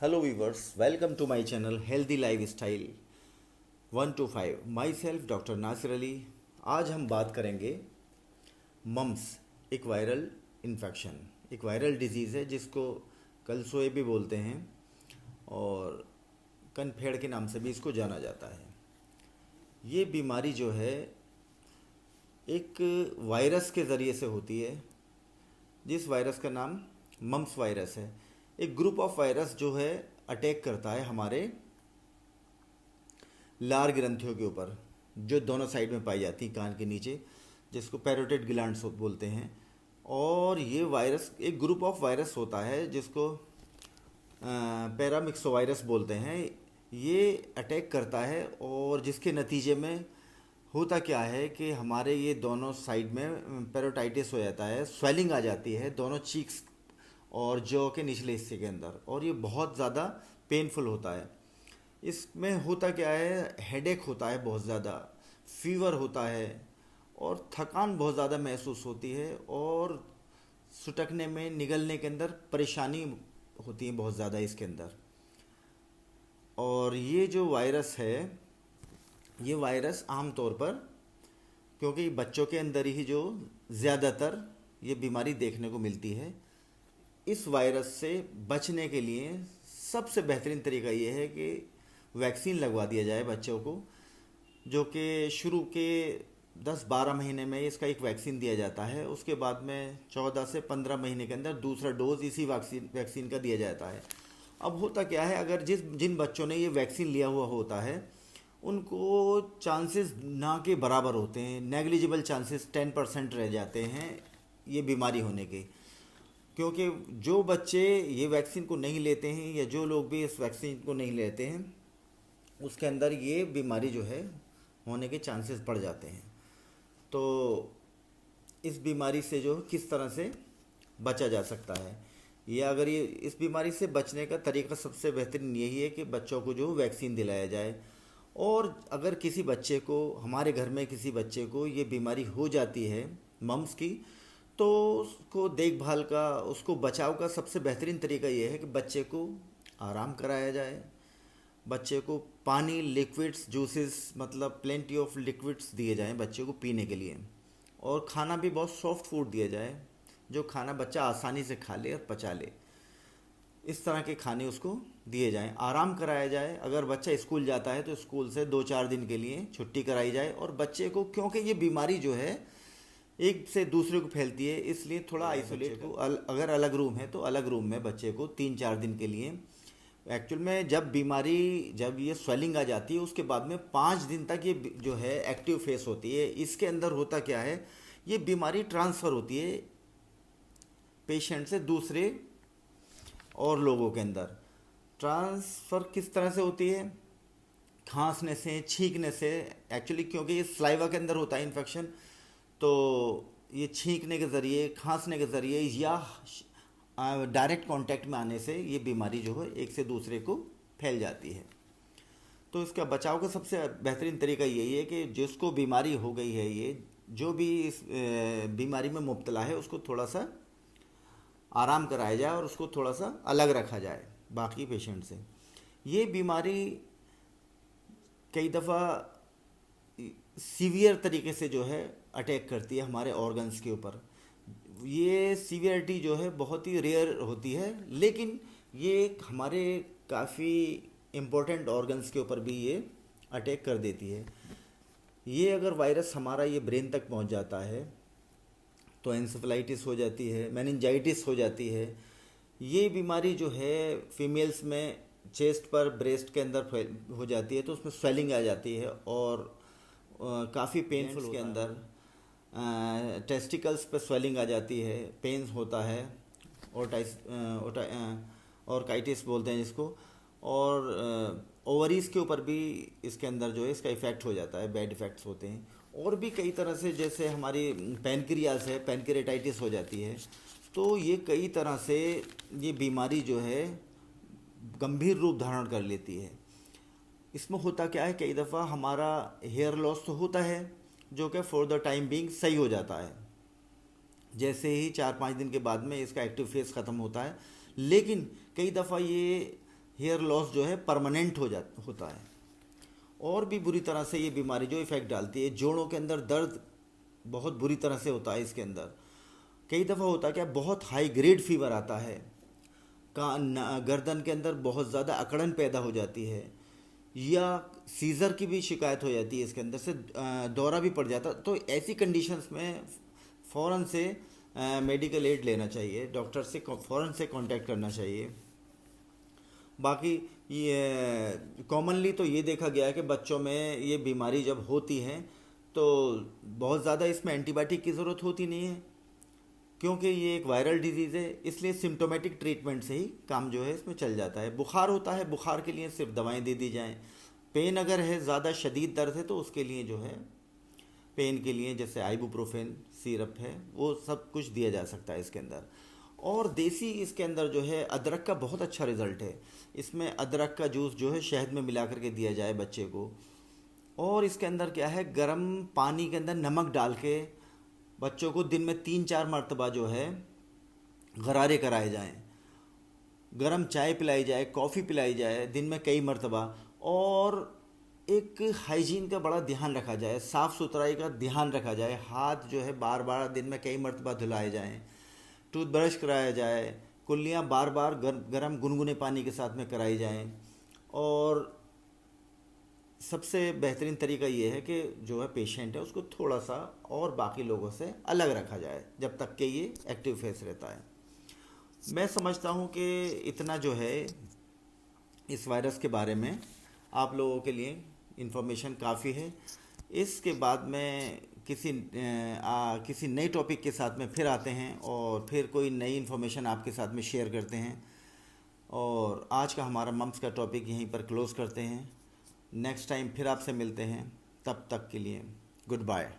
Hello viewers, welcome to my channel Healthy Lifestyle 125. Myself doctor Nasir Ali. आज हम बात करेंगे मम्स, एक वायरल इन्फेक्शन, एक वायरल डिजीज़ है जिसको कलसोए भी बोलते हैं और कनफेड़ के नाम से भी इसको जाना जाता है। ये बीमारी जो है एक वायरस के ज़रिए से होती है, जिस वायरस का नाम मम्स वायरस है। एक ग्रुप ऑफ वायरस जो है अटैक करता है हमारे लार ग्रंथियों के ऊपर, जो दोनों साइड में पाई जाती हैं कान के नीचे, जिसको पैरोटिड ग्लैंड्स बोलते हैं। और ये वायरस एक ग्रुप ऑफ वायरस होता है जिसको पैरामिक्सोवायरस बोलते हैं। ये अटैक करता है और जिसके नतीजे में होता क्या है कि हमारे ये दोनों साइड में पेरोटाइटिस हो जाता है, स्वेलिंग आ जाती है दोनों चीक्स और जॉ के निचले हिस्से के अंदर, और ये बहुत ज़्यादा पेनफुल होता है। इसमें होता क्या है, हेडेक होता है बहुत ज़्यादा, फीवर होता है और थकान बहुत ज़्यादा महसूस होती है, और सुटकने में निगलने के अंदर परेशानी होती है बहुत ज़्यादा इसके अंदर। और ये जो वायरस है, ये वायरस आम तौर पर, क्योंकि बच्चों के अंदर ही जो ज़्यादातर ये बीमारी देखने को मिलती है, इस वायरस से बचने के लिए सबसे बेहतरीन तरीका ये है कि वैक्सीन लगवा दिया जाए बच्चों को, जो कि शुरू के 10-12 महीने में इसका एक वैक्सीन दिया जाता है। उसके बाद में 14 से 15 महीने के अंदर दूसरा डोज इसी वैक्सीन का दिया जाता है। अब होता क्या है, अगर जिन बच्चों ने ये वैक्सीन लिया हुआ होता है उनको चांसेस ना के बराबर होते हैं, नेग्लिजिबल चांसेस 10% रह जाते हैं ये बीमारी होने के। क्योंकि जो बच्चे ये वैक्सीन को नहीं लेते हैं या जो लोग भी इस वैक्सीन को नहीं लेते हैं, उसके अंदर ये बीमारी जो है होने के चांसेस बढ़ जाते हैं। तो इस बीमारी से जो किस तरह से बचा जा सकता है, या अगर ये इस बीमारी से बचने का तरीका सबसे बेहतरीन यही है कि बच्चों को जो वैक्सीन दिलाया जाए। और अगर किसी बच्चे को, हमारे घर में किसी बच्चे को ये बीमारी हो जाती है मम्स की, तो उसको देखभाल का, उसको बचाव का सबसे बेहतरीन तरीका ये है कि बच्चे को आराम कराया जाए, बच्चे को पानी, लिक्विड्स, जूसेस, मतलब प्लेंटी ऑफ लिक्विड्स दिए जाएं बच्चे को पीने के लिए, और खाना भी बहुत सॉफ्ट फूड दिया जाए, जो खाना बच्चा आसानी से खा ले और पचा ले। इस तरह के खाने उसको दिए जाएं, आराम कराया जाए। अगर बच्चा स्कूल जाता है तो स्कूल से 2-4 दिन के लिए छुट्टी कराई जाए। और बच्चे को, क्योंकि ये बीमारी जो है एक से दूसरे को फैलती है, इसलिए थोड़ा आइसोलेट को, अगर अलग रूम है तो अलग रूम में बच्चे को 3-4 दिन के लिए। एक्चुअल में जब ये स्वेलिंग आ जाती है उसके बाद में 5 दिन तक ये जो है एक्टिव फेस होती है। इसके अंदर होता क्या है, ये बीमारी ट्रांसफ़र होती है पेशेंट से दूसरे और लोगों के अंदर। ट्रांसफ़र किस तरह से होती है, खांसने से, छींकने से। एक्चुअली क्योंकि ये सलाइवा के अंदर होता है इन्फेक्शन, तो ये छींकने के ज़रिए, खांसने के ज़रिए या डायरेक्ट कांटेक्ट में आने से ये बीमारी जो है एक से दूसरे को फैल जाती है। तो इसका बचाव का सबसे बेहतरीन तरीका यही है कि जिसको बीमारी हो गई है, ये जो भी इस बीमारी में मुब्तला है, उसको थोड़ा सा आराम कराया जाए और उसको थोड़ा सा अलग रखा जाए बाकी पेशेंट से। ये बीमारी कई दफ़ा सीवियर तरीके से जो है अटैक करती है हमारे ऑर्गन्स के ऊपर। ये सीवियरिटी जो है बहुत ही रेयर होती है, लेकिन ये हमारे काफ़ी इम्पोर्टेंट ऑर्गन्स के ऊपर भी ये अटैक कर देती है। ये अगर वायरस हमारा ये ब्रेन तक पहुंच जाता है तो एंसेफेलाइटिस हो जाती है, मेनिंजाइटिस हो जाती है। ये बीमारी जो है फीमेल्स में चेस्ट पर, ब्रेस्ट के अंदर हो जाती है, तो उसमें स्वेलिंग आ जाती है और काफ़ी पेनफुल के अंदर टेस्टिकल्स पे स्वेलिंग आ जाती है, पेन्स होता है, ऑर्काइटिस बोलते हैं जिसको। और ओवरीज़ के ऊपर भी इसके अंदर जो है इसका इफ़ेक्ट हो जाता है, बैड इफ़ेक्ट्स होते हैं। और भी कई तरह से, जैसे हमारी पैनक्रियाज है, पैनक्रियाटाइटिस हो जाती है। तो ये कई तरह से ये बीमारी जो है गंभीर रूप धारण कर लेती है। इसमें होता क्या है, कई दफ़ा हमारा हेयर लॉस तो होता है, जो कि फॉर द टाइम बीइंग सही हो जाता है, जैसे ही 4-5 दिन के बाद में इसका एक्टिव फेस ख़त्म होता है। लेकिन कई दफ़ा ये हेयर लॉस जो है परमानेंट होता है। और भी बुरी तरह से ये बीमारी जो इफ़ेक्ट डालती है, जोड़ों के अंदर दर्द बहुत बुरी तरह से होता है इसके अंदर। कई दफ़ा होता क्या, बहुत हाई ग्रेड फीवर आता है, गर्दन के अंदर बहुत ज़्यादा अकड़न पैदा हो जाती है, या सीज़र की भी शिकायत हो जाती है, इसके अंदर से दौरा भी पड़ जाता। तो ऐसी कंडीशंस में फ़ौरन से मेडिकल एड लेना चाहिए, डॉक्टर से फ़ौरन से कांटेक्ट करना चाहिए। बाकी ये कॉमनली तो ये देखा गया है कि बच्चों में ये बीमारी जब होती है तो बहुत ज़्यादा इसमें एंटीबायोटिक की ज़रूरत होती नहीं है, क्योंकि ये एक वायरल डिजीज़ है, इसलिए सिम्टोमेटिक ट्रीटमेंट से ही काम जो है इसमें चल जाता है। बुखार होता है, बुखार के लिए सिर्फ दवाएं दे दी जाएं। पेन अगर है, ज़्यादा शदीद दर्द है, तो उसके लिए जो है पेन के लिए जैसे आइबुप्रोफेन सिरप है, वो सब कुछ दिया जा सकता है इसके अंदर। और देसी इसके अंदर जो है अदरक का बहुत अच्छा रिज़ल्ट है। इसमें अदरक का जूस जो है शहद में मिला करके दिया जाए बच्चे को, और इसके अंदर क्या है, गर्म पानी के अंदर नमक डाल के बच्चों को दिन में 3-4 मरतबा जो है गरारे कराए जाएं, गरम चाय पिलाई जाए, कॉफ़ी पिलाई जाए दिन में कई मरतबा। और एक हाइजीन का बड़ा ध्यान रखा जाए, साफ़ सुथराई का ध्यान रखा जाए, हाथ जो है बार बार दिन में कई मरतबा धुलाए जाएं, टूथब्रश कराया जाए, कुल्लियाँ बार बार गरम गुनगुने पानी के साथ में कराई जाएं। और सबसे बेहतरीन तरीका ये है कि जो है पेशेंट है उसको थोड़ा सा और बाकी लोगों से अलग रखा जाए जब तक कि ये एक्टिव फेस रहता है। मैं समझता हूँ कि इतना जो है इस वायरस के बारे में आप लोगों के लिए इन्फॉर्मेशन काफ़ी है। इसके बाद में किसी नए टॉपिक के साथ में फिर आते हैं और फिर कोई नई इन्फॉर्मेशन आपके साथ में शेयर करते हैं। और आज का हमारा मम्स का टॉपिक यहीं पर क्लोज़ करते हैं। नेक्स्ट टाइम फिर आपसे मिलते हैं, तब तक के लिए गुड बाय।